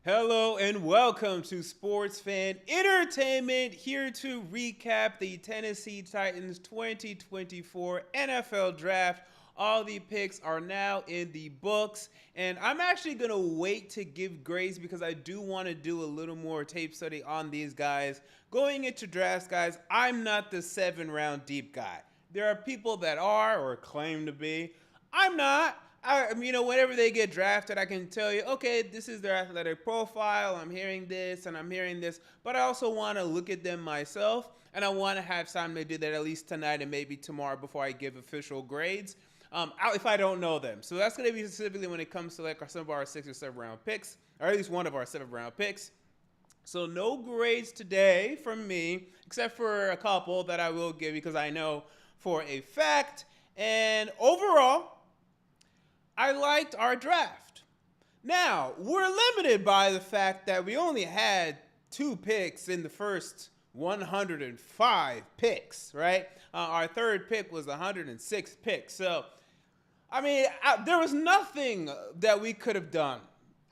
Hello and welcome to Sports Fan Entertainment, here to recap the Tennessee Titans 2024 NFL Draft. All the picks are now in the books, and I'm actually going to wait to give grades because I do want to do a little more tape study on these guys. Going into drafts, guys, I'm not the 7-round deep guy. There are people that are or claim to be. I'm not. Whenever they get drafted, I can tell you, okay, this is their athletic profile. I'm hearing this and I'm hearing this, but I also want to look at them myself, and I want to have time to do that at least tonight and maybe tomorrow before I give official grades. If I don't know them, so that's going to be specifically when it comes to like some of our 6 or 7 round picks, or at least one of our 7 round picks. So no grades today from me, except for a couple that I will give because I know for a fact. And overall, I liked our draft. Now, we're limited by the fact that we only had 2 picks in the first 105 picks, right? Our third pick was the 106th pick. So, there was nothing that we could have done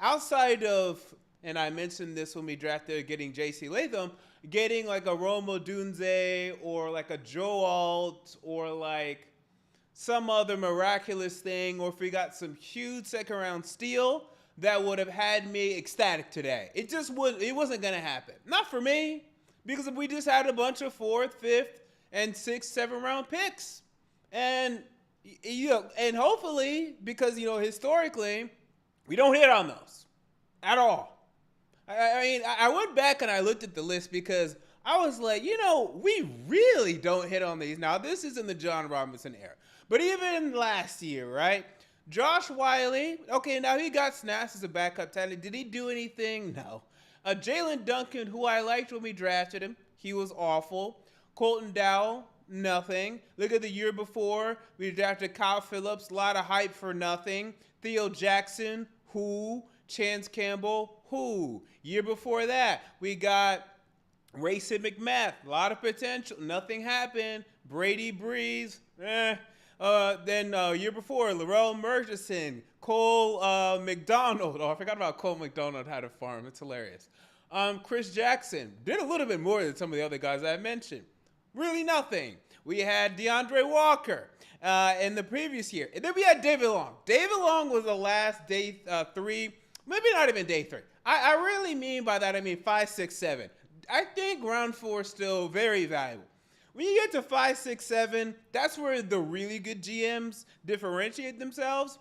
outside of, and I mentioned this when we drafted getting J.C. Latham, getting like a Rome Odunze or like a Joe Alt or like some other miraculous thing, or if we got some huge second-round steal, that would have had me ecstatic today. It wasn't going to happen. Not for me, because we just had a bunch of 4th, 5th, and 6th, 7-round picks. And, and hopefully, because, historically, we don't hit on those at all. I went back and I looked at the list because I was like, we really don't hit on these. Now, this is in the John Robinson era. But even last year, right? Josh Wiley, okay, now he got snaps as a backup talent. Did he do anything? No. Jalen Duncan, who I liked when we drafted him, he was awful. Colton Dowell, nothing. Look at the year before. We drafted Kyle Phillips, a lot of hype for nothing. Theo Jackson, who? Chance Campbell, who? Year before that, we got Racing McMath, a lot of potential. Nothing happened. Brady Breeze, Then year before, Laurel Murchison, Cole McDonald. Oh, I forgot about Cole McDonald had a farm. It's hilarious. Chris Jackson did a little bit more than some of the other guys I mentioned. Really nothing. We had DeAndre Walker in the previous year. And then we had David Long. David Long was the last day 3, maybe not even day 3. I really mean by that, I mean 5, 6, 7. I think round 4 is still very valuable. When you get to 5, 6, 7, that's where the really good GMs differentiate themselves.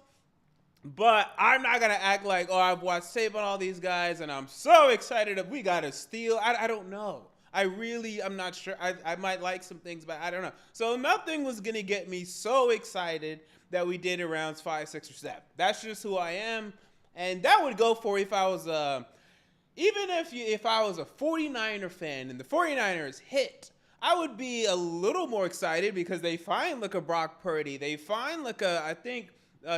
But I'm not going to act like, I've watched tape on all these guys and I'm so excited that we got to steal. I don't know. I'm not sure. I might like some things, but I don't know. So nothing was going to get me so excited that we did in rounds 5, 6, or 7. That's just who I am. And that would go for if I was if I was a 49er fan and the 49ers hit, I would be a little more excited because they find like a Brock Purdy. They find like I think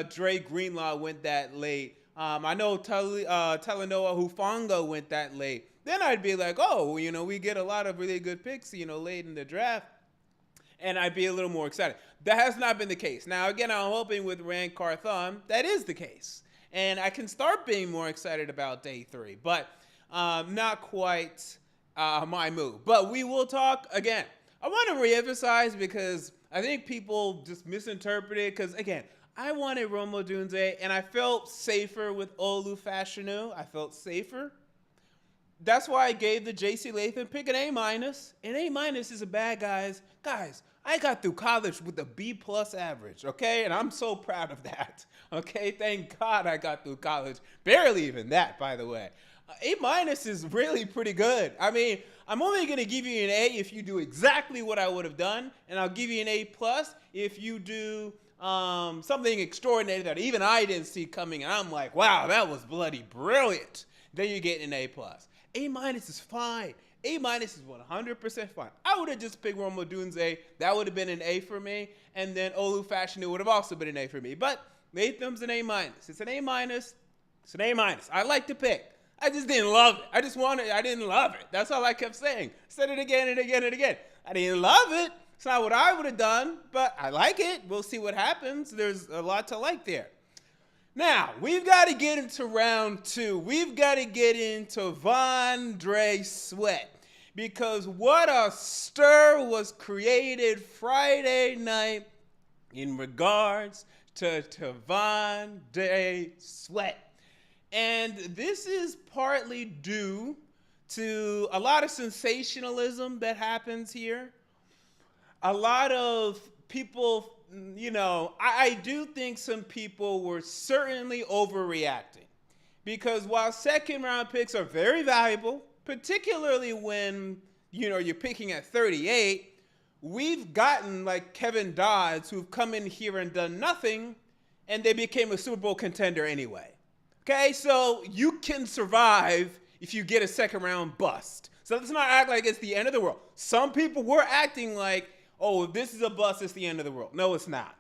Dre Greenlaw went that late. I know Talanoa Hufanga went that late. Then I'd be like, we get a lot of really good picks, late in the draft. And I'd be a little more excited. That has not been the case. Now, again, I'm hoping with Rand Carthon, that is the case. And I can start being more excited about day 3. But not quite my move. But we will talk again. I want to reemphasize because I think people just misinterpret it. Because, again, I wanted Rome Odunze, and I felt safer with Olu Fashanu. I felt safer. That's why I gave the J.C. Latham pick an A-. An A- is a bad, guys. Guys, I got through college with a B+ average, okay? And I'm so proud of that, okay? Thank God I got through college. Barely even that, by the way. A- is really pretty good. I mean, I'm only going to give you an A if you do exactly what I would have done, and I'll give you an A+ if you do something extraordinary that even I didn't see coming, and I'm like, wow, that was bloody brilliant. Then you get an A+. A- is fine. A- is 100% fine. I would have just picked Rome Odunze. That would have been an A for me. And then Olu Fashanu would have also been an A for me. But Latham's an A-. It's an A-. It's an A-. I like the pick. I just didn't love it. I didn't love it. That's all I kept saying. Said it again and again and again. I didn't love it. It's not what I would have done, but I like it. We'll see what happens. There's a lot to like there. Now, we've got to get into round two. We've got to get into Vondre Sweat. Because what a stir was created Friday night in regards to Vondre Sweat. And this is partly due to a lot of sensationalism that happens here. A lot of people, I do think some people were certainly overreacting. Because while second round picks are very valuable, particularly when, you're picking at 38, we've gotten like Kevin Dodds who've come in here and done nothing, and they became a Super Bowl contender anyway. Okay, so you can survive if you get a second round bust. So let's not act like it's the end of the world. Some people were acting like, oh, if this is a bust, it's the end of the world. No, it's not.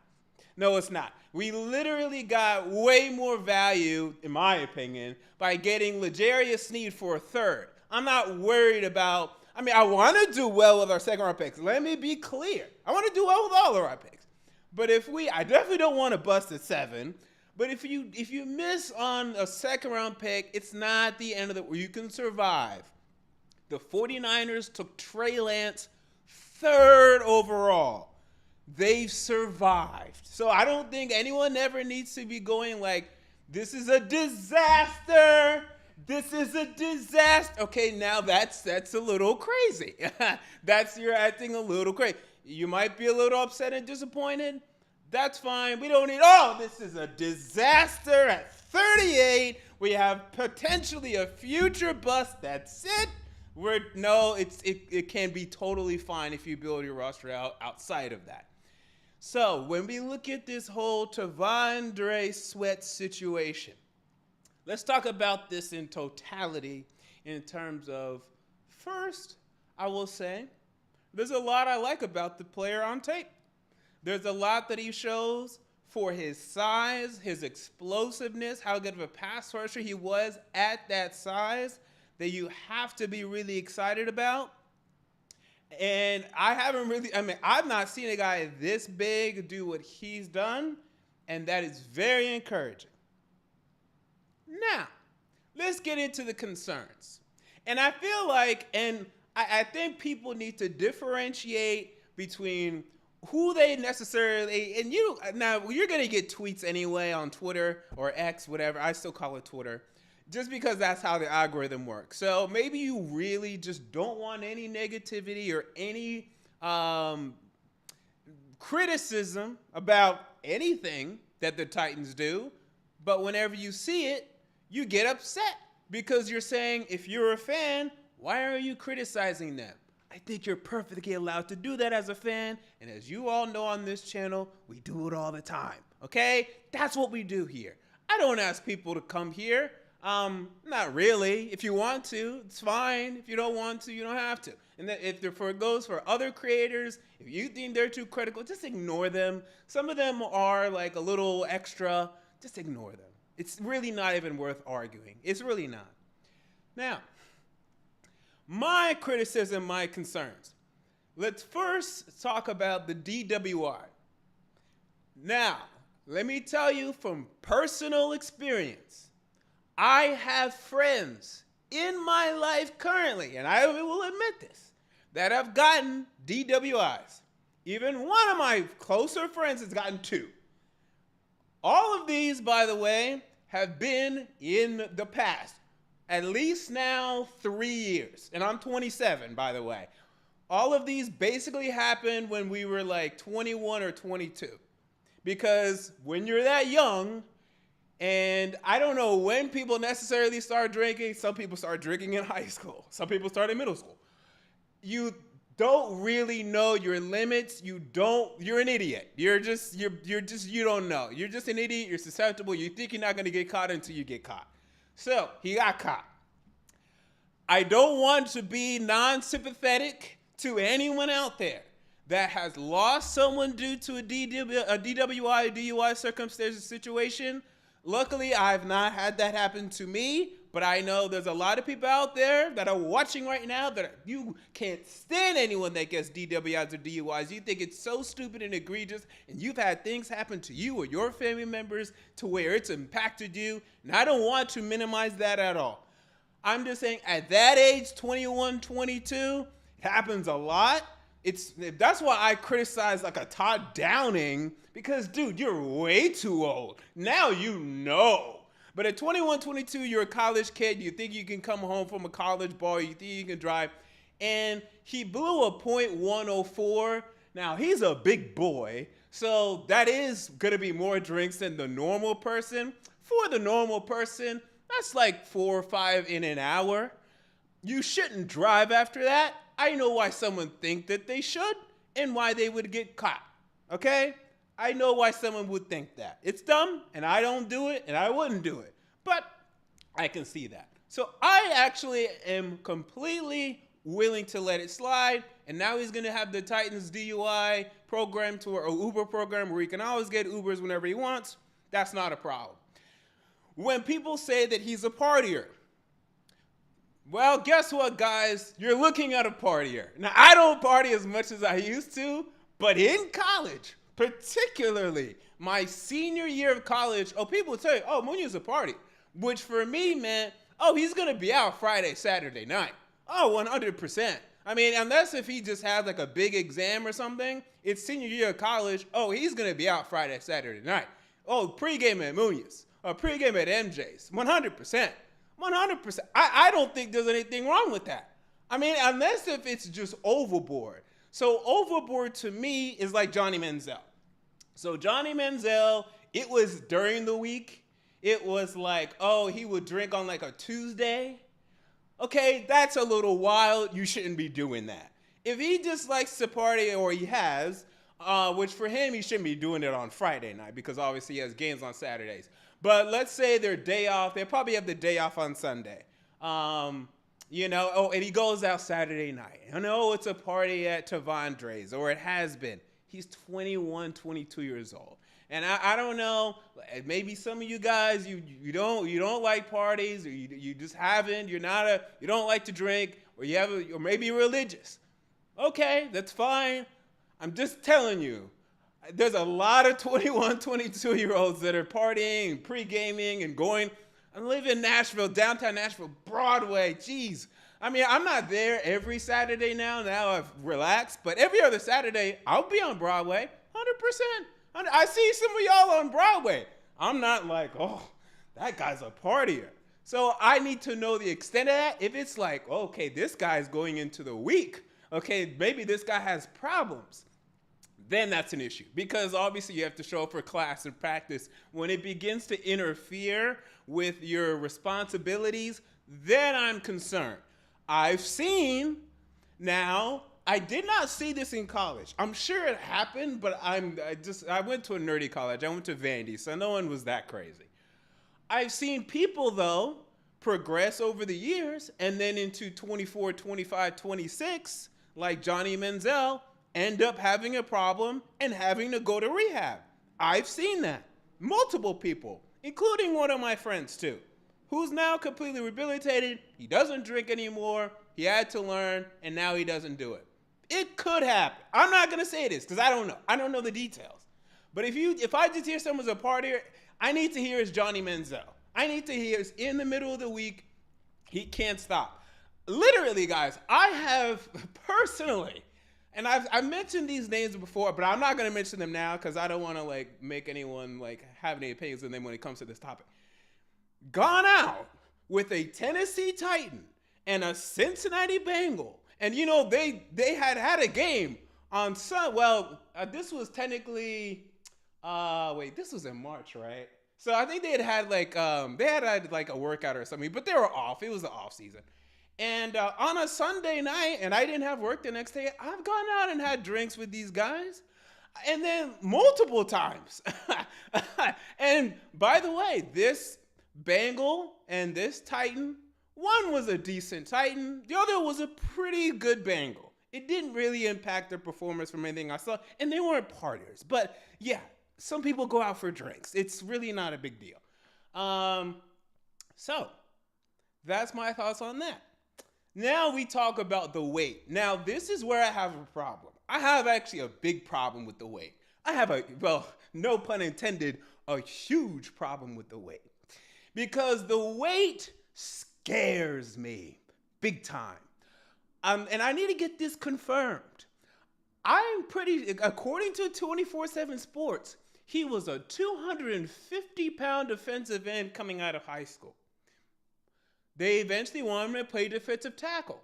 No, it's not. We literally got way more value, in my opinion, by getting L'Jarius Sneed for a third. I'm not worried about, I want to do well with our second round picks. Let me be clear. I want to do well with all of our picks. But I definitely don't want to bust at 7. But if you miss on a second round pick, it's not the end of the world. You can survive. The 49ers took Trey Lance 3rd overall. They've survived. So I don't think anyone ever needs to be going like, this is a disaster. This is a disaster. Okay, now that's a little crazy. You're acting a little crazy. You might be a little upset and disappointed. That's fine. We don't need, this is a disaster at 38. We have potentially a future bust. That's it. It can be totally fine if you build your roster outside of that. So when we look at this whole Vondre Sweat situation, let's talk about this in totality in terms of, first, I will say, there's a lot I like about the player on tape. There's a lot that he shows for his size, his explosiveness, how good of a pass rusher he was at that size that you have to be really excited about. And I've not seen a guy this big do what he's done, and that is very encouraging. Now, let's get into the concerns. And I feel like, I think people need to differentiate between who they necessarily, now you're going to get tweets anyway on Twitter or X, whatever. I still call it Twitter, just because that's how the algorithm works. So maybe you really just don't want any negativity or any criticism about anything that the Titans do. But whenever you see it, you get upset because you're saying, if you're a fan, why are you criticizing them? I think you're perfectly allowed to do that as a fan. And as you all know on this channel, we do it all the time. Okay? That's what we do here. I don't ask people to come here. Not really. If you want to, it's fine. If you don't want to, you don't have to. And if it goes for other creators, if you think they're too critical, just ignore them. Some of them are like a little extra. Just ignore them. It's really not even worth arguing. It's really not. Now, my criticism, my concerns. Let's first talk about the DWI. Now, let me tell you from personal experience, I have friends in my life currently, and I will admit this, that have gotten DWIs. Even one of my closer friends has gotten 2. All of these, by the way, have been in the past. At least now 3 years. And I'm 27, by the way. All of these basically happened when we were like 21 or 22. Because when you're that young, and I don't know when people necessarily start drinking. Some people start drinking in high school. Some people start in middle school. You don't really know your limits. You're an idiot. You don't know. You're just an idiot. You're susceptible. You think you're not going to get caught until you get caught. So he got caught. I don't want to be non-sympathetic to anyone out there that has lost someone due to a DWI, DUI circumstance situation. Luckily, I've not had that happen to me, but I know there's a lot of people out there that are watching right now that you can't stand anyone that gets DWIs or DUIs. You think it's so stupid and egregious, and you've had things happen to you or your family members to where it's impacted you, and I don't want to minimize that at all. I'm just saying at that age, 21, 22, it happens a lot. That's why I criticize like a Todd Downing, because dude, you're way too old. Now you know. But at 21, 22, you're a college kid. You think you can come home from a college ball. You think you can drive. And he blew a .104. Now, he's a big boy. So that is going to be more drinks than the normal person. For the normal person, that's like 4 or 5 in an hour. You shouldn't drive after that. I know why someone think that they should and why they would get caught. Okay? I know why someone would think that. It's dumb, and I don't do it, and I wouldn't do it. But I can see that. So I actually am completely willing to let it slide, and now he's going to have the Titans DUI program or Uber program where he can always get Ubers whenever he wants. That's not a problem. When people say that he's a partier, well, guess what, guys? You're looking at a partier. Now, I don't party as much as I used to, but in college, particularly my senior year of college, people would say, oh, Munoz a party. Which for me meant, oh, he's going to be out Friday, Saturday night. Oh, 100%. I mean, unless if he just has like a big exam or something, it's senior year of college, oh, he's going to be out Friday, Saturday night. Oh, pregame at Munoz. Or pregame at MJ's. 100%. 100%. I don't think there's anything wrong with that. I mean, unless if it's just overboard. So overboard to me is like Johnny Manziel. So Johnny Manziel, it was during the week. It was like, oh, he would drink on like a Tuesday. Okay, that's a little wild. You shouldn't be doing that. If he just likes to party, or he has, which for him, he shouldn't be doing it on Friday night because obviously he has games on Saturdays. But let's say their day off. They probably have the day off on Sunday. And he goes out Saturday night. I know it's a party at Tavondre's, or it has been. He's 21, 22 years old. And I don't know, maybe some of you guys, you don't like parties, or you just haven't, you don't like to drink, or maybe you're religious. Okay, that's fine. I'm just telling you, there's a lot of 21, 22-year-olds that are partying, pre-gaming, and going. I live in Nashville, downtown Nashville, Broadway. Jeez. I mean, I'm not there every Saturday now. Now I've relaxed. But every other Saturday, I'll be on Broadway, 100%. I see some of y'all on Broadway. I'm not like, oh, that guy's a partier. So I need to know the extent of that. If it's like, okay, this guy's going into the week. Okay, maybe this guy has problems. Then that's an issue, because obviously you have to show up for class and practice. When it begins to interfere with your responsibilities, then I'm concerned. I've seen now, I did not see this in college. I'm sure it happened, but I went to a nerdy college. I went to Vandy, so no one was that crazy. I've seen people, though, progress over the years, and then into 24, 25, 26, like Johnny Manziel, end up having a problem and having to go to rehab. I've seen that. Multiple people, including one of my friends too, who's now completely rehabilitated. He doesn't drink anymore. He had to learn, and now he doesn't do it. It could happen. I'm not going to say this because I don't know. I don't know the details. But if I just hear someone's a partier, I need to hear it's Johnny Manziel. I need to hear it's in the middle of the week. He can't stop. Literally, guys, I have personally, and I've mentioned these names before, but I'm not going to mention them now because I don't want to make anyone have any opinions on them when it comes to this topic. Gone out with a Tennessee Titan and a Cincinnati Bengal, and they had a game on this was technically this was in March, right? So I think they had a workout or something, but they were off. It was the off season. And on a Sunday night, and I didn't have work the next day, I've gone out and had drinks with these guys. And then multiple times. And by the way, this Bengal and this Titan, one was a decent Titan. The other was a pretty good Bengal. It didn't really impact their performance from anything I saw. And they weren't partiers. But yeah, some people go out for drinks. It's really not a big deal. So That's my thoughts on that. Now we talk about the weight. Now, this is where I have a problem. I have actually a big problem with the weight. I have well, no pun intended, a huge problem with the weight. Because the weight scares me big time. And I need to get this confirmed. I'm pretty, according to 24/7 Sports, he was a 250-pound defensive end coming out of high school. They eventually wanted him to play defensive tackle.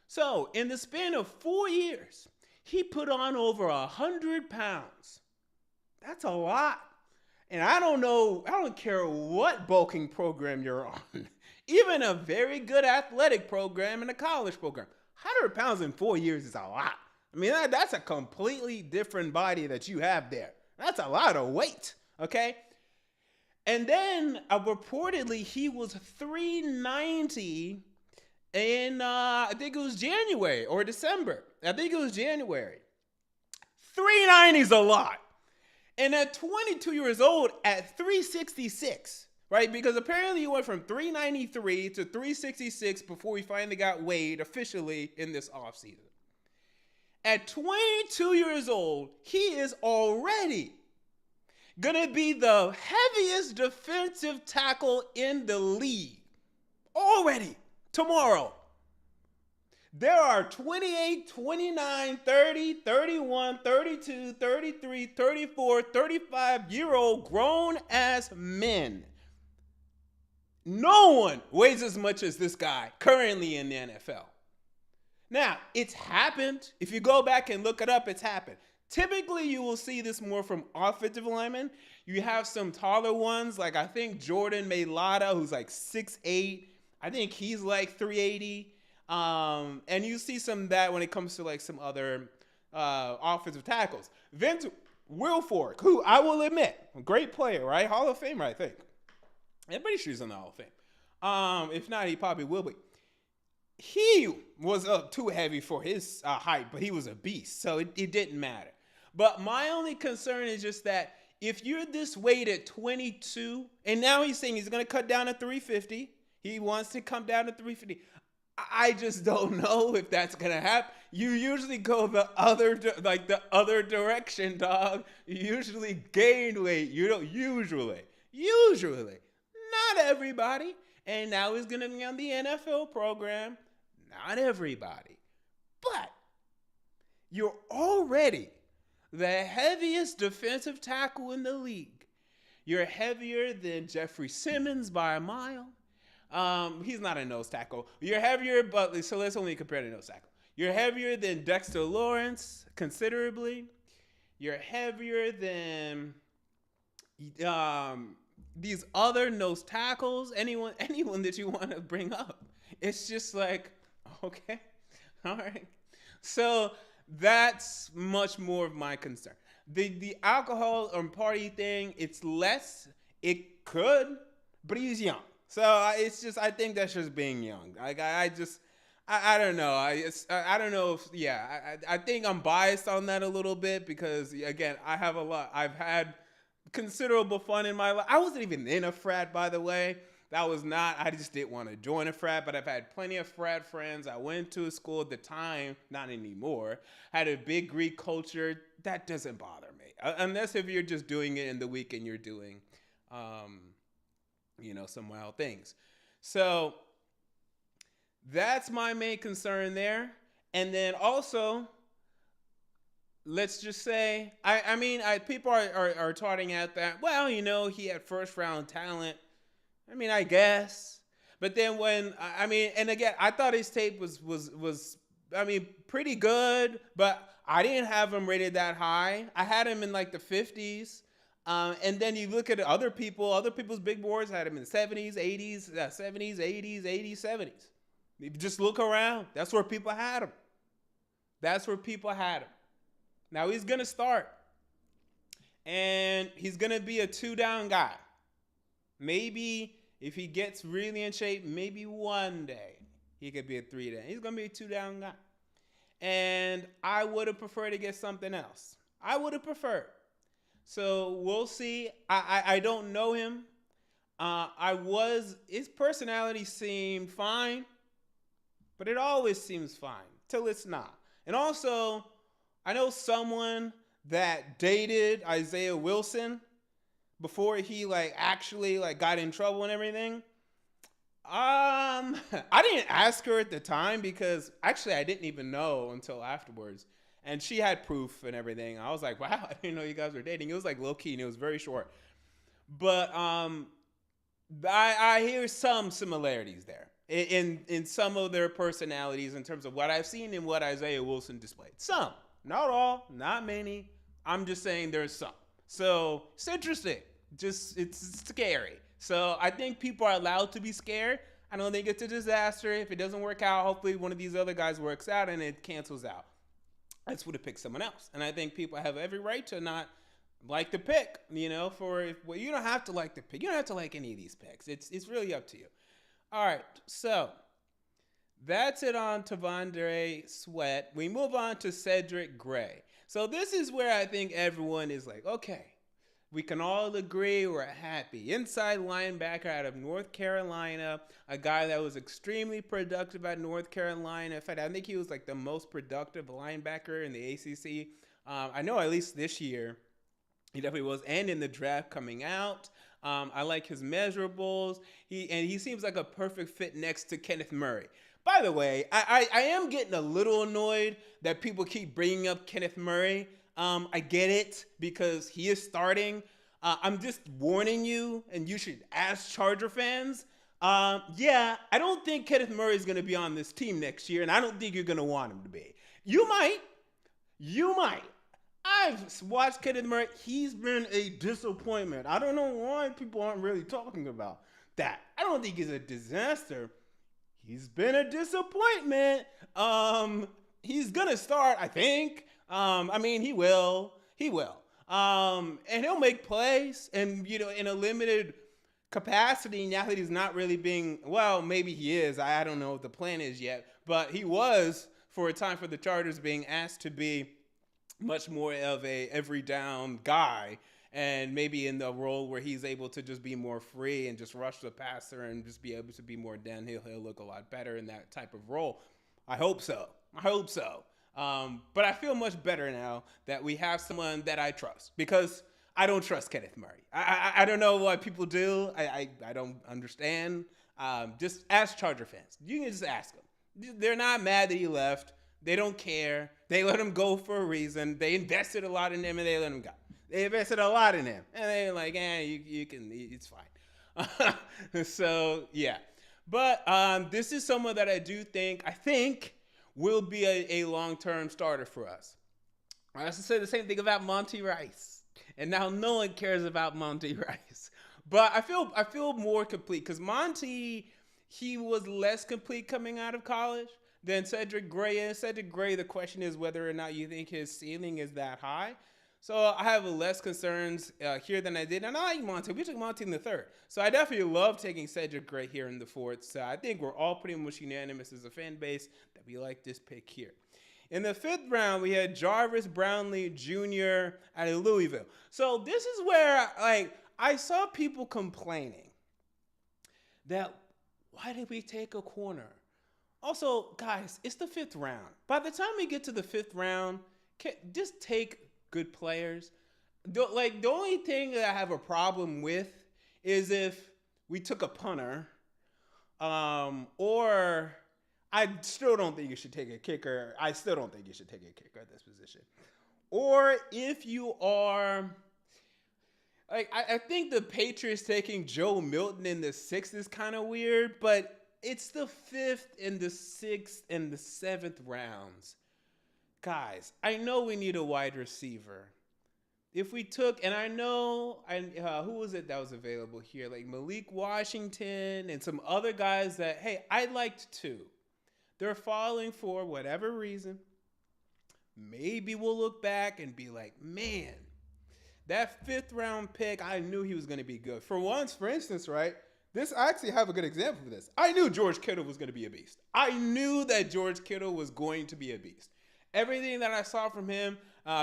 So, in the span of 4 years, he put on over 100 pounds. That's a lot. And I don't care what bulking program you're on. Even a very good athletic program and a college program. 100 pounds in 4 years is a lot. I mean, that's a completely different body that you have there. That's a lot of weight, okay? And then reportedly he was 390 in, I think it was January or December. I think it was January. 390 is a lot. And at 22 years old, at 366, right? Because apparently he went from 393 to 366 before he finally got weighed officially in this offseason. At 22 years old, he is already going to be the heaviest defensive tackle in the league. Already. Tomorrow. There are 28, 29, 30, 31, 32, 33, 34, 35-year-old grown-ass men. No one weighs as much as this guy currently in the NFL. Now, it's happened. If you go back and look it up, it's happened. Typically, you will see this more from offensive linemen. You have some taller ones, like I think Jordan Mailata, who's like 6'8". I think he's like 380. And you see some of that when it comes to like some other offensive tackles. Vince Wilfork, who I will admit, a great player, right? Hall of Famer, I think. I'm pretty sure he's in the Hall of Fame. If not, he probably will be. He was too heavy for his height, but he was a beast, so it didn't matter. But my only concern is just that if you're this weight at 22, and now he's saying he's going to cut down to 350, he wants to come down to 350. I just don't know if that's going to happen. You usually go the other direction, dog. You usually gain weight. You don't usually. Not everybody. And now he's going to be on the NFL program. Not everybody. But you're already the heaviest defensive tackle in the league. You're heavier than Jeffrey Simmons by a mile. He's not a nose tackle. You're heavier, but so let's only compare to nose tackle. You're heavier than Dexter Lawrence considerably. You're heavier than these other nose tackles. Anyone that you want to bring up. It's just like, okay, all right. So that's much more of my concern. The alcohol and party thing, it's less. It could, but he's young. So it's just, I think that's just being young. Like I don't know. I don't know if, yeah, I think I'm biased on that a little bit because, again, I've had considerable fun in my life. I wasn't even in a frat, by the way. I just didn't want to join a frat, but I've had plenty of frat friends. I went to a school at the time, not anymore, had a big Greek culture. That doesn't bother me. Unless if you're just doing it in the week and you're doing, some wild things. So that's my main concern there. And then also, let's just say, people are trotting out that, well, he had first round talent. I guess. But then and again, I thought his tape was pretty good, but I didn't have him rated that high. I had him in like the 50s. And then you look at other people's big boards had him in the 70s, 80s, 70s, 80s, 80s, 70s. You just look around. That's where people had him. Now he's going to start. And he's going to be a 2-down guy. Maybe if he gets really in shape, maybe one day he could be a 3-down. He's going to be a 2-down guy. And I would have preferred to get something else. I would have preferred. So we'll see. I don't know him. His personality seemed fine, but it always seems fine till it's not. And also, I know someone that dated Isaiah Wilson before he like actually like got in trouble and everything. I didn't ask her at the time because actually I didn't even know until afterwards. And she had proof and everything. I was like, wow, I didn't know you guys were dating. It was like low key and it was very short. But I hear some similarities there in some of their personalities in terms of what I've seen and what Isaiah Wilson displayed. Some, not all, not many. I'm just saying there's some. So it's interesting. Just it's scary. So I think people are allowed to be scared. I don't think it's a disaster. If it doesn't work out, hopefully one of these other guys works out and it cancels out. I just would have picked someone else. And I think people have every right to not like the pick, well, you don't have to like the pick. You don't have to like any of these picks. It's really up to you. All right, so that's it on T'Vondre Sweat. We move on to Cedric Gray. So this is where I think everyone is like, okay, we can all agree we're happy. Inside linebacker out of North Carolina, a guy that was extremely productive at North Carolina. In fact, I think he was like the most productive linebacker in the ACC. I know at least this year. He definitely was, and in the draft coming out. I like his measurables. He seems like a perfect fit next to Kenneth Murray. By the way, I am getting a little annoyed that people keep bringing up Kenneth Murray. I get it because he is starting. I'm just warning you, and you should ask Charger fans. I don't think Kenneth Murray is going to be on this team next year, and I don't think you're going to want him to be. You might. I've watched Kenneth Murray. He's been a disappointment. I don't know why people aren't really talking about that. I don't think he's a disaster. He's been a disappointment. He's gonna start, I think. He will. And he'll make plays. And in a limited capacity, now that he's not really being, well, maybe he is. I don't know what the plan is yet. But he was, for a time for the Chargers, being asked to be much more of a every down guy, and maybe in the role where he's able to just be more free and just rush the passer and just be able to be more downhill. He'll look a lot better in that type of role. I hope so. But I feel much better now that we have someone that I trust, because I don't trust Kenneth Murray. I don't know what people do. I don't understand. Just ask Charger fans. You can just ask them. They're not mad that he left. They don't care. They let him go for a reason. They invested a lot in him, and they let him go. They invested a lot in him, and they're like, you can, it's fine. So, yeah. But this is someone that I think will be a long-term starter for us. I also say the same thing about Monty Rice. And now no one cares about Monty Rice. But I feel more complete, because Monty, he was less complete coming out of college than Cedric Gray is. Cedric Gray, the question is whether or not you think his ceiling is that high. So I have less concerns here than I did. And I like Monty. We took Monty in the third. So I definitely love taking Cedric Gray here in the fourth. So I think we're all pretty much unanimous as a fan base that we like this pick here. In the fifth round, we had Jarvis Brownlee Jr. out of Louisville. So this is where I saw people complaining that why did we take a corner? Also, guys, it's the fifth round. By the time we get to the fifth round, just take good players. The only thing that I have a problem with is if we took a punter, or I still don't think you should take a kicker. I still don't think you should take a kicker at this position. Or if you are, I think the Patriots taking Joe Milton in the sixth is kind of weird, but it's the fifth and the sixth and the seventh rounds. Guys, I know we need a wide receiver. If we took, and I know, who was it that was available here? Like Malik Washington and some other guys that, hey, I liked too. They're falling for whatever reason. Maybe we'll look back and be like, man, that fifth round pick, I knew he was going to be good. For instance, right? I actually have a good example of this. I knew George Kittle was going to be a beast. I knew that George Kittle was going to be a beast. Everything that I saw from him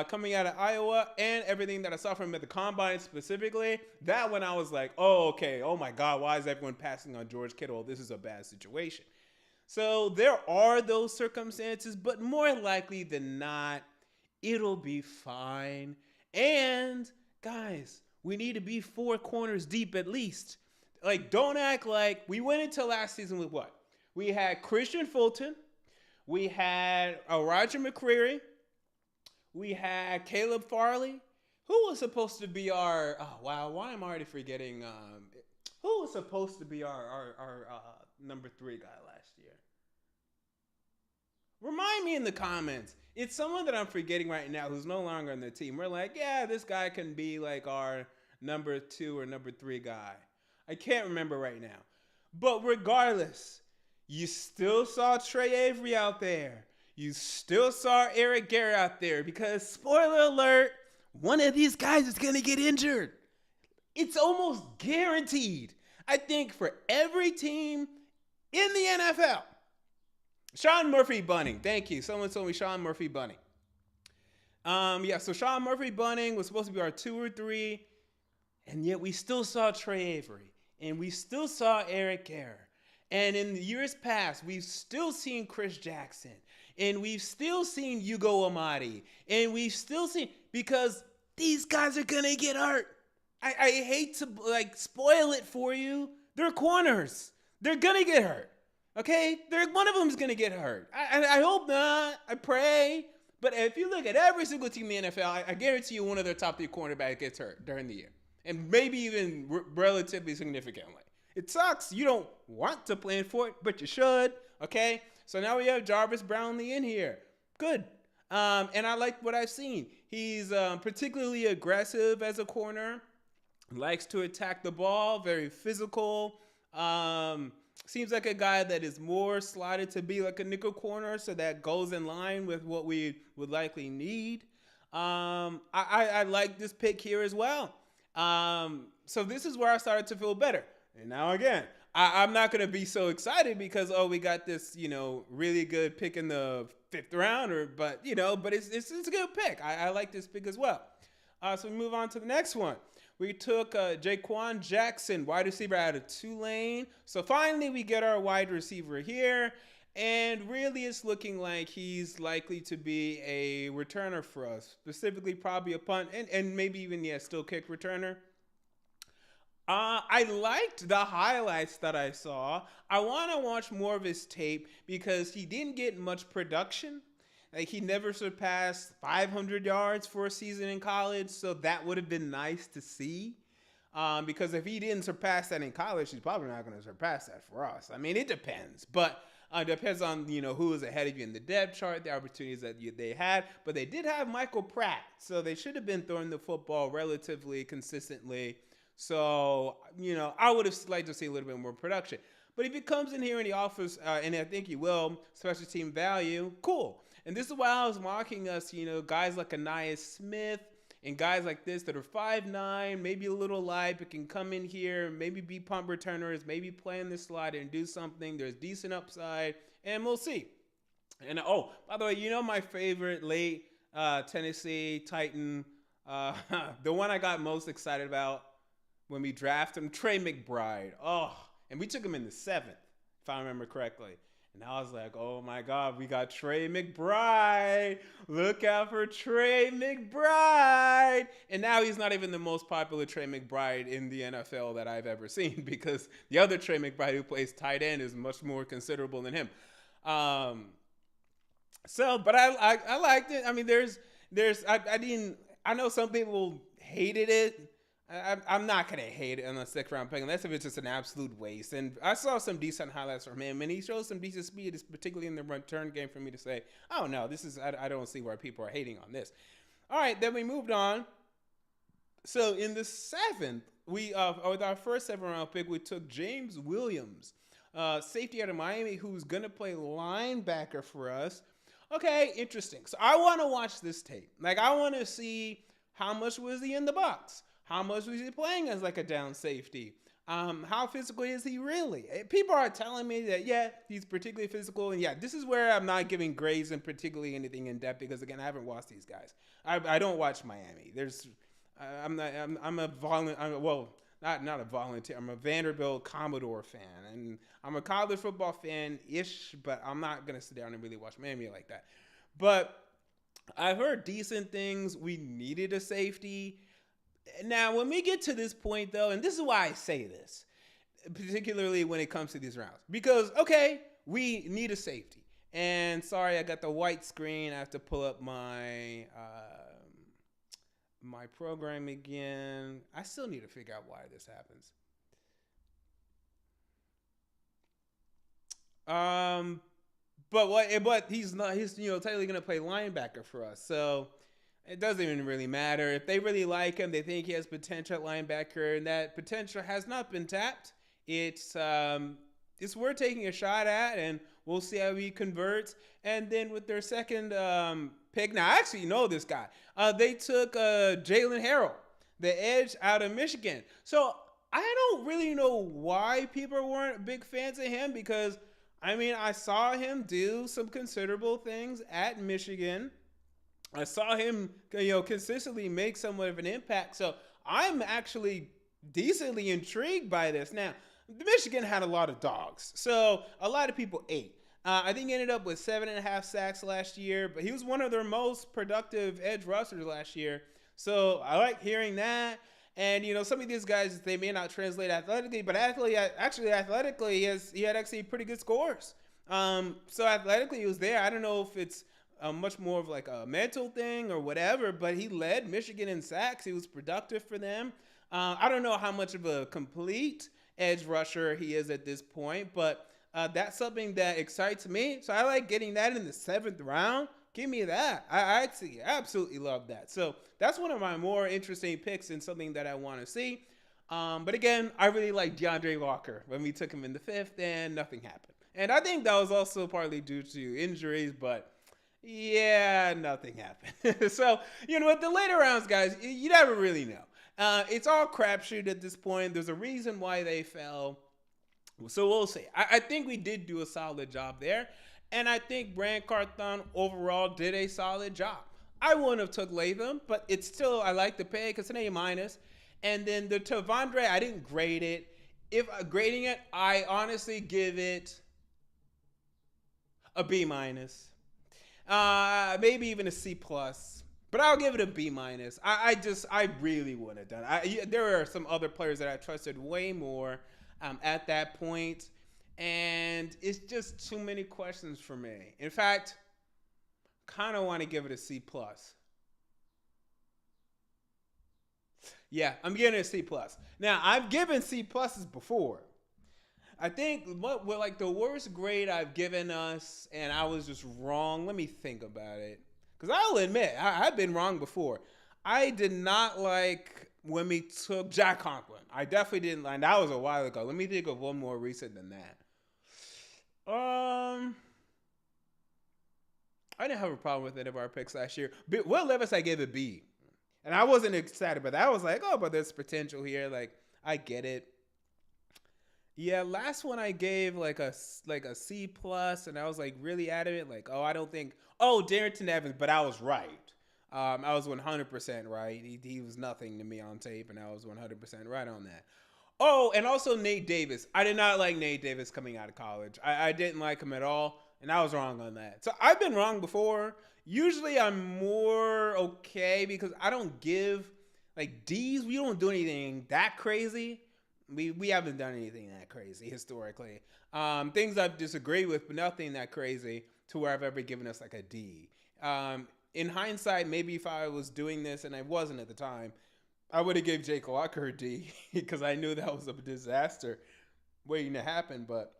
coming out of Iowa and everything that I saw from him at the combine specifically, that when I was like, oh, okay, oh my God, why is everyone passing on George Kittle? This is a bad situation. So there are those circumstances, but more likely than not, it'll be fine. And guys, we need to be 4 corners deep at least. Like, don't act like we went into last season with what? We had Christian Fulton, we had Roger McCreary, we had Caleb Farley. Who was supposed to be our? Oh wow, why am I already forgetting? Who was supposed to be our number 3 guy last year? Remind me in the comments. It's someone that I'm forgetting right now who's no longer on the team. We're like, yeah, this guy can be like our number 2 or number 3 guy. I can't remember right now. But regardless, you still saw Trey Avery out there. You still saw Eric Garrett out there because, spoiler alert, one of these guys is going to get injured. It's almost guaranteed. I think for every team in the NFL. Sean Murphy Bunting. Thank you. Someone told me Sean Murphy Bunting. So Sean Murphy Bunting was supposed to be our 2 or 3, and yet we still saw Trey Avery, and we still saw Eric Garrett. And in the years past, we've still seen Chris Jackson, and we've still seen Yugo Amadi, and we've still seen, because these guys are going to get hurt. I hate to spoil it for you. They're corners. They're going to get hurt. Okay? One of them is going to get hurt. I hope not. I pray. But if you look at every single team in the NFL, I guarantee you one of their top 3 cornerbacks gets hurt during the year. And maybe even relatively significantly. It sucks. You don't want to plan for it, but you should. Okay? So now we have Jarvis Brownlee in here. Good. And I like what I've seen. He's particularly aggressive as a corner. Likes to attack the ball. Very physical. Seems like a guy that is more slotted to be like a nickel corner, so that goes in line with what we would likely need. I like this pick here as well. So this is where I started to feel better. And now again, I'm not going to be so excited because, we got this, really good pick in the 5th round, but it's a good pick. I like this pick as well. So we move on to the next one. We took Jaquan Jackson, wide receiver out of Tulane. So finally we get our wide receiver here. And really it's looking like he's likely to be a returner for us. Specifically probably a punt and maybe even, still kick returner. I liked the highlights that I saw. I want to watch more of his tape because he didn't get much production. Like, he never surpassed 500 yards for a season in college, so that would have been nice to see. Because if he didn't surpass that in college, he's probably not going to surpass that for us. I mean, it depends, but it depends on, who was ahead of you in the depth chart, the opportunities that they had. But they did have Michael Pratt, so they should have been throwing the football relatively consistently. So, I would have liked to see a little bit more production. But if he comes in here and he offers, and I think he will, special team value, cool. And this is why I was mocking us, guys like Anais Smith and guys like this that are 5'9", maybe a little light, but can come in here, maybe be punt returners, maybe play in the slot and do something. There's decent upside, and we'll see. And, by the way, my favorite late Tennessee Titan, the one I got most excited about when we drafted him, Trey McBride. And we took him in the 7th, if I remember correctly. And I was like, oh my God, we got Trey McBride. Look out for Trey McBride. And now he's not even the most popular Trey McBride in the NFL that I've ever seen, because the other Trey McBride who plays tight end is much more considerable than him. But I liked it. I mean, I know some people hated it. I'm not going to hate it on the 6th round pick unless if it's just an absolute waste. And I saw some decent highlights from him, and he shows some decent speed, particularly in the return game, for me to say, oh, no, I don't see why people are hating on this. All right, then we moved on. So in the 7th, with our first 7th round pick, we took James Williams, safety out of Miami, who's going to play linebacker for us. Okay, interesting. So I want to watch this tape. I want to see how much was he in the box. How much was he playing as like a down safety? How physical is he really? People are telling me that yeah, he's particularly physical, and yeah, this is where I'm not giving grades and particularly anything in depth because again, I haven't watched these guys. I don't watch Miami. I'm not I'm a volunteer. Well, not a volunteer. I'm a Vanderbilt Commodore fan, and I'm a college football fan ish, but I'm not gonna sit down and really watch Miami like that. But I've heard decent things. We needed a safety. Now, when we get to this point, though, and this is why I say this, particularly when it comes to these rounds, because okay, we need a safety. And sorry, I got the white screen. I have to pull up my program again. I still need to figure out why this happens. Um, but what? But he's not. He's technically gonna play linebacker for us. So it doesn't even really matter if they really like him. They think he has potential at linebacker, and that potential has not been tapped. It's worth taking a shot at, and we'll see how he converts. And then with their second pick, now I actually know this guy. They took Jalen Harrell, the edge out of Michigan. So I don't really know why people weren't big fans of him because I mean I saw him do some considerable things at Michigan. I saw him, consistently make somewhat of an impact. So I'm actually decently intrigued by this. Now, Michigan had a lot of dogs, so a lot of people ate. I think he ended up with 7.5 sacks last year, but he was one of their most productive edge rushers last year. So I like hearing that. And some of these guys they may not translate athletically, but athletically he had actually pretty good scores. So athletically he was there. I don't know if it's much more of like a mental thing or whatever, but he led Michigan in sacks. He was productive for them. I don't know how much of a complete edge rusher he is at this point, but that's something that excites me. So I like getting that in the 7th round. Give me that. I actually absolutely love that. So that's one of my more interesting picks and something that I want to see. But again, I really like DeAndre Walker when we took him in the 5th and nothing happened. And I think that was also partly due to injuries, but yeah, nothing happened. So, with the later rounds, guys, you never really know. It's all crapshoot at this point. There's a reason why they fell. So we'll see. I think we did do a solid job there. And I think Brand Carthon overall did a solid job. I wouldn't have took Latham, but it's still, I like the pay because it's an A minus. And then the Tavondre, I didn't grade it. If grading it, I honestly give it a B minus. Maybe even a C plus, but I'll give it a B minus. I really wouldn't have done it. There are some other players that I trusted way more at that point, and it's just too many questions for me. In fact, kind of want to give it a C plus. Yeah, I'm giving it a C plus. Now I've given C pluses before. I think what like the worst grade I've given us, and I was just wrong. Let me think about it, because I'll admit I've been wrong before. I did not like when we took Jack Conklin. I definitely didn't like. That was a while ago. Let me think of one more recent than that. I didn't have a problem with any of our picks last year. But Will Levis, I gave a B, and I wasn't excited about that. I was like, oh, but there's potential here. Like I get it. Yeah, last one I gave like a C plus, and I was like really adamant, like, oh, I don't think, oh, Darrington Evans, but I was right. I was 100% right. He was nothing to me on tape, and I was 100% right on that. Oh, and also Nate Davis. I did not like Nate Davis coming out of college. I didn't like him at all, and I was wrong on that. So I've been wrong before. Usually I'm more okay because I don't give like D's. We don't do anything that crazy. We haven't done anything that crazy historically. Things I've disagreed with, but nothing that crazy to where I've ever given us like a D. In hindsight, maybe if I was doing this and I wasn't at the time, I would have gave Jake Locker a D because I knew that was a disaster waiting to happen. But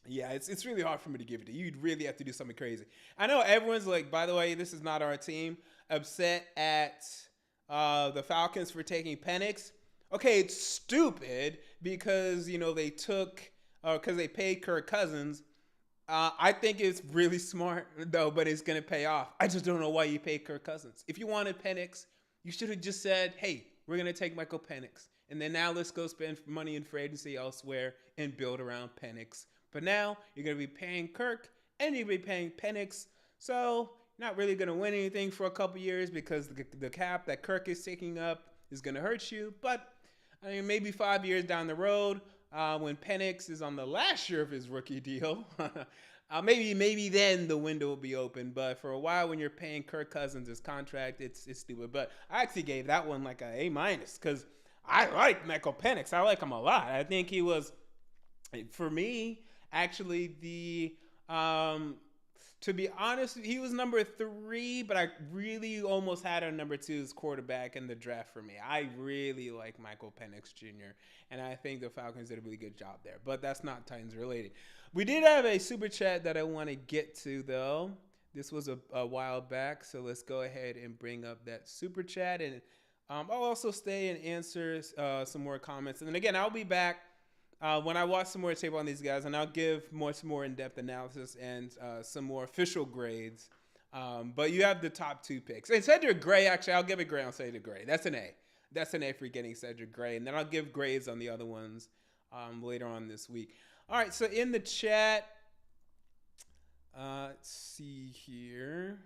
yeah, it's really hard for me to give it to you. You'd really have to do something crazy. I know everyone's like, by the way, this is not our team, upset at the Falcons for taking Penix. Okay, it's stupid because, they took, because they paid Kirk Cousins. I think it's really smart, though, but it's going to pay off. I just don't know why you paid Kirk Cousins. If you wanted Penix, you should have just said, hey, we're going to take Michael Penix. And then now let's go spend money in free agency elsewhere and build around Penix. But now you're going to be paying Kirk and you're going to be paying Penix. So not really going to win anything for a couple years because the cap that Kirk is taking up is going to hurt you. But I mean, maybe 5 years down the road, when Penix is on the last year of his rookie deal, maybe then the window will be open. But for a while, when you're paying Kirk Cousins his contract, it's stupid. But I actually gave that one like a A- because I like Michael Penix. I like him a lot. I think he was, for me, actually to be honest, he was number 3, but I really almost had a number 2 as quarterback in the draft for me. I really like Michael Penix Jr., and I think the Falcons did a really good job there. But that's not Titans related. We did have a super chat that I want to get to, though. This was a while back, so let's go ahead and bring up that super chat. And I'll also stay and answer some more comments. And then again, I'll be back when I watch some more tape on these guys, and I'll give some more in-depth analysis and some more official grades. But you have the top 2 picks. And Cedric Gray, actually, I'll give a grade on Cedric Gray. That's an A. That's an A for getting Cedric Gray. And then I'll give grades on the other ones later on this week. All right, so in the chat, let's see here.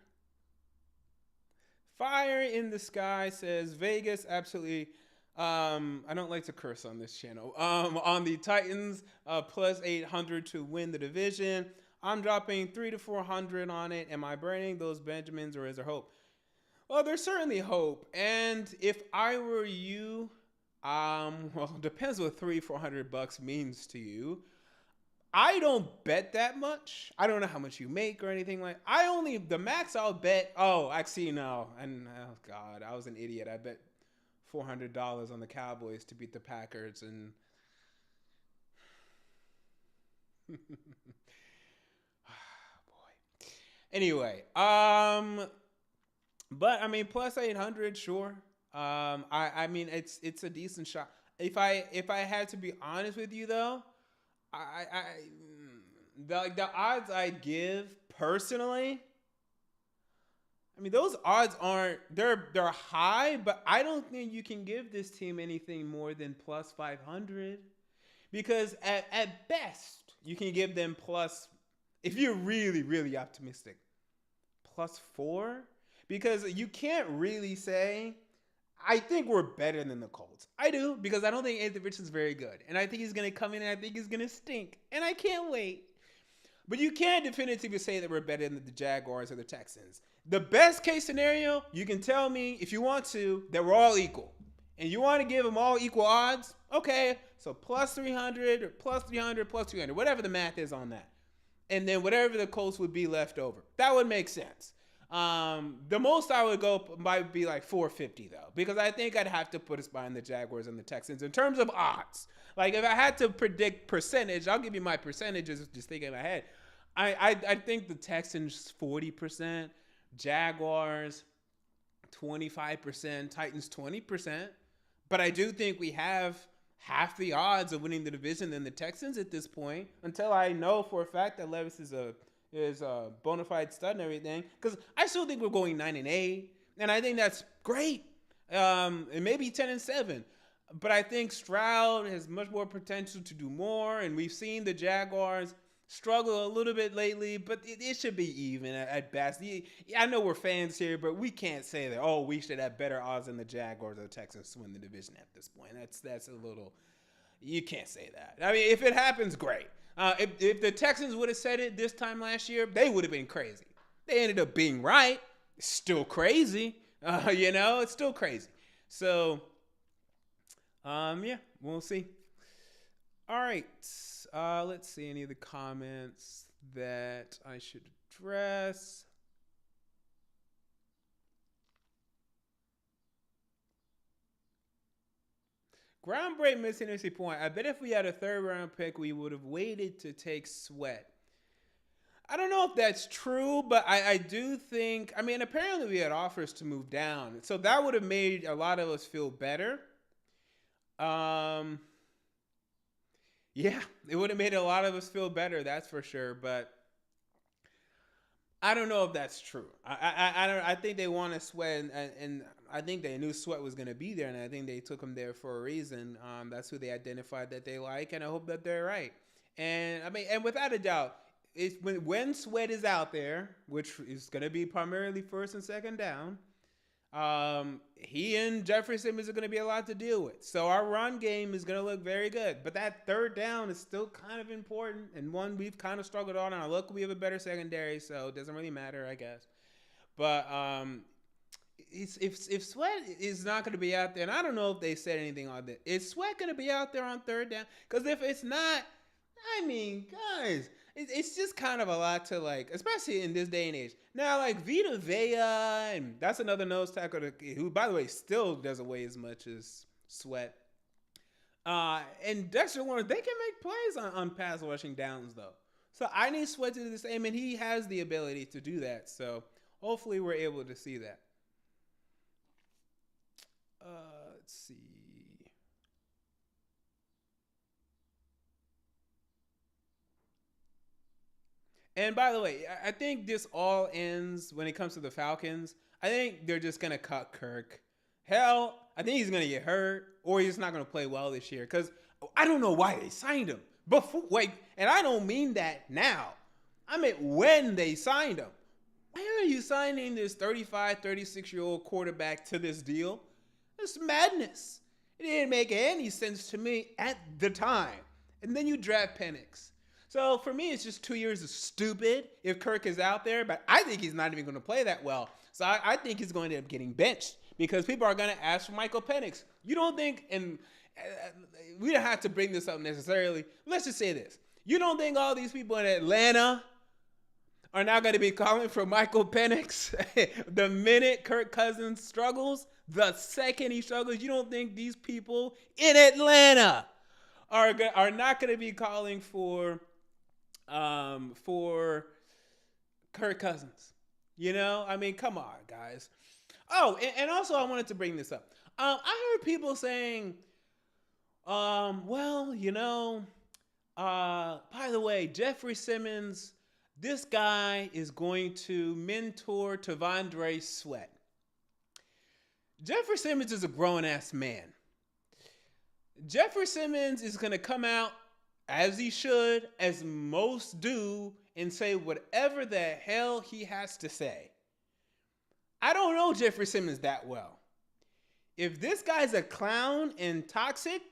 Fire in the Sky says, Vegas, absolutely. I don't like to curse on this channel. On the Titans, plus 800 to win the division. I'm dropping 300 to 400 on it. Am I burning those Benjamins, or is there hope? Well, there's certainly hope. And if I were you, well, it depends what $300-400 means to you. I don't bet that much. I don't know how much you make or anything like. The max I'll bet. Oh, actually no. And oh god, I was an idiot. I bet $400 on the Cowboys to beat the Packers, and boy. Anyway, but I mean, plus 800, sure. I mean, it's a decent shot. If I had to be honest with you though, the odds I give personally, I mean, those odds aren't, they're high, but I don't think you can give this team anything more than plus 500, because at best you can give them plus, if you're really really optimistic, plus 4, because you can't really say I think we're better than the Colts. I do, because I don't think Anthony Richardson's very good, and I think he's going to come in and I think he's going to stink, and I can't wait. But you can't definitively say that we're better than the Jaguars or the Texans. The best case scenario, you can tell me, if you want to, that we're all equal. And you want to give them all equal odds? Okay, so plus 300 or plus 300, plus 300, whatever the math is on that. And then whatever the Colts would be left over. That would make sense. The most I would go might be like 450 though, because I think I'd have to put us behind the Jaguars and the Texans in terms of odds. Like if I had to predict percentage, I'll give you my percentages just thinking in my head. I think the Texans 40%, Jaguars 25%, Titans 20%. But I do think we have half the odds of winning the division than the Texans at this point, until I know for a fact that Levis is a bona fide stud and everything. Because I still think we're going 9-8, and I think that's great. And maybe 10-7. But I think Stroud has much more potential to do more, and we've seen the Jaguars struggle a little bit lately, but it should be even at best. I know we're fans here, but we can't say that, oh, we should have better odds than the Jaguars or the Texans to win the division at this point. That's a little, you can't say that. I mean, if it happens, great. If the Texans would have said it this time last year, they would have been crazy. They ended up being right. It's still crazy. It's still crazy. So, yeah, we'll see. All right. Let's see any of the comments that I should address. Groundbreak missing NFC point. I bet if we had a 3rd round pick, we would have waited to take Sweat. I don't know if that's true, but I do think, I mean, apparently we had offers to move down. So that would have made a lot of us feel better. Yeah, it would have made a lot of us feel better, that's for sure. But I don't know if that's true. I don't. I think they want to Sweat, and I think they knew Sweat was going to be there, and I think they took him there for a reason. That's who they identified that they like, and I hope that they're right. And I mean, and without a doubt, it's when Sweat is out there, which is going to be primarily first and second down. He and Jeffrey Simmons are going to be a lot to deal with. So our run game is going to look very good. But that third down is still kind of important, and one we've kind of struggled on. And look, we have a better secondary, so it doesn't really matter, I guess. But if Sweat is not going to be out there, and I don't know if they said anything on that, is Sweat going to be out there on third down? Because if it's not, I mean, guys, it's just kind of a lot to like, especially in this day and age. Now, like Vita Vea, and that's another nose tackle who, by the way, still doesn't weigh as much as Sweat. And Dexter Lawrence, they can make plays on pass rushing downs, though. So I need Sweat to do the same, and he has the ability to do that. So hopefully we're able to see that. Let's see. And by the way, I think this all ends when it comes to the Falcons. I think they're just going to cut Kirk. Hell, I think he's going to get hurt or he's not going to play well this year because I don't know why they signed him. Before, wait, and I don't mean that now. I meant when they signed him. Why are you signing this 35, 36-year-old quarterback to this deal? It's madness. It didn't make any sense to me at the time. And then you draft Penix. So for me, it's just 2 years of stupid if Kirk is out there, but I think he's not even going to play that well. So I think he's going to end up getting benched because people are going to ask for Michael Penix. You don't think, and we don't have to bring this up necessarily. Let's just say this. You don't think all these people in Atlanta are now going to be calling for Michael Penix the minute Kirk Cousins struggles, the second he struggles? You don't think these people in Atlanta are not going to be calling for Kirk Cousins? You know, I mean, come on, guys. Oh, and also I wanted to bring this up. I heard people saying, well, you know, by the way, Jeffrey Simmons, this guy is going to mentor Tavondre Sweat. Jeffrey Simmons is a grown-ass man. Jeffrey Simmons is going to come out, as he should, as most do, and say whatever the hell he has to say. I don't know Jeffrey Simmons that well. If this guy's a clown and toxic,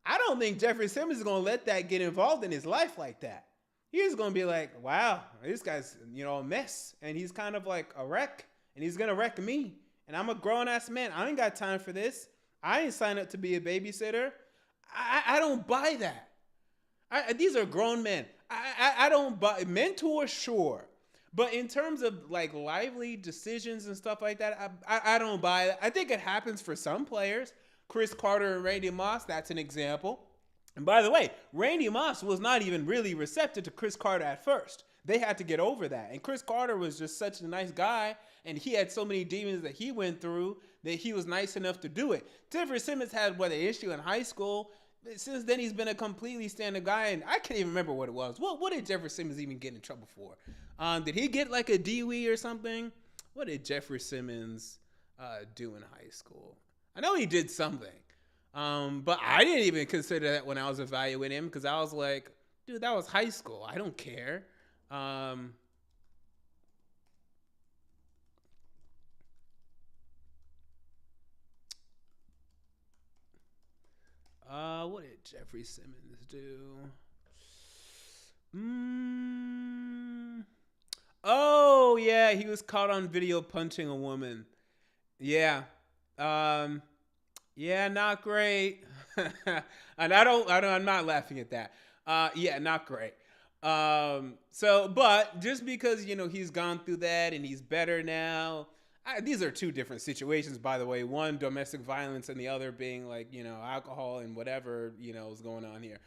I don't think Jeffrey Simmons is going to let that get involved in his life like that. He's going to be like, wow, this guy's, you know, a mess. And he's kind of like a wreck. And he's going to wreck me. And I'm a grown-ass man. I ain't got time for this. I ain't signed up to be a babysitter. I don't buy that. These are grown men. I don't buy mentor, sure. But in terms of like lively decisions and stuff like that, I don't buy it. I think it happens for some players. Chris Carter and Randy Moss, that's an example. And by the way, Randy Moss was not even really receptive to Chris Carter at first. They had to get over that. And Chris Carter was just such a nice guy, and he had so many demons that he went through that he was nice enough to do it. Jeffrey Simmons had an issue in high school. Since then, he's been a completely stand-up guy, and I can't even remember what it was. What did Jeffrey Simmons even get in trouble for? Did he get like a DWI or something? What did Jeffrey Simmons do in high school? I know he did something, but I didn't even consider that when I was evaluating him because I was like, dude, that was high school. I don't care. What did Jeffrey Simmons do? Oh yeah, he was caught on video punching a woman. Yeah. Yeah, not great. And I'm not laughing at that. Yeah, not great. But just because, you know, he's gone through that and he's better now. These are two different situations, by the way. One, domestic violence, and the other being like, you know, alcohol and whatever, you know, is going on here.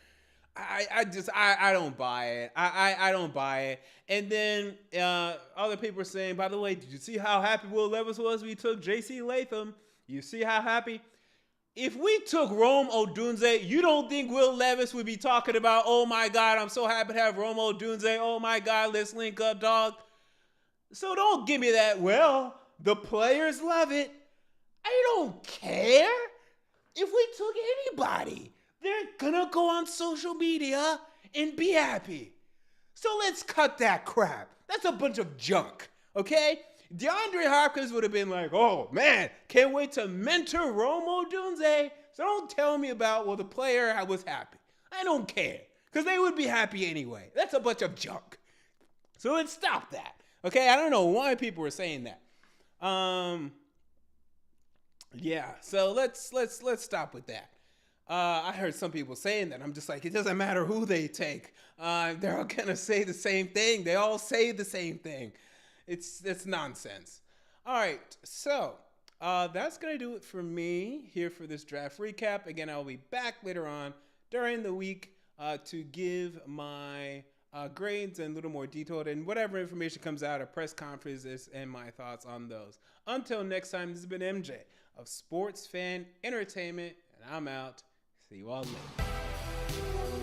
I don't buy it. I don't buy it. And then other people are saying, by the way, did you see how happy Will Levis was? We took J.C. Latham. You see how happy? If we took Rome Odunze, you don't think Will Levis would be talking about, oh my God, I'm so happy to have Rome Odunze. Oh my God, let's link up, dog. So don't give me that, well, the players love it. I don't care. If we took anybody, they're gonna go on social media and be happy. So let's cut that crap. That's a bunch of junk, okay? DeAndre Hopkins would have been like, oh man, can't wait to mentor Romo Dunze. So don't tell me about, well, the player was happy. I don't care, because they would be happy anyway. That's a bunch of junk. So let's stop that, okay? I don't know why people were saying that. Yeah, so let's stop with that. I heard some people saying that. I'm just like, it doesn't matter who they take. They're all gonna say the same thing. They all say the same thing. It's nonsense. All right, so that's gonna do it for me here for this draft recap. Again, I'll be back later on during the week to give my grades and a little more detailed and whatever information comes out of press conferences and my thoughts on those. Until next time, this has been MJ of Sports Fan Entertainment, and I'm out. See you all later.